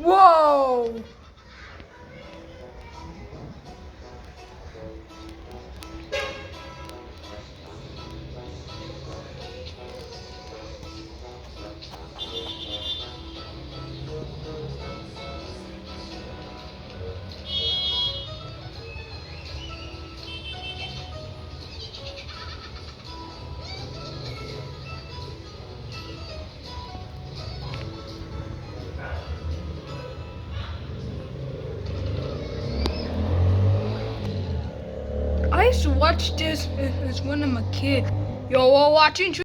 Whoa! I used to watch this as when I'm a kid. Yo, we're watching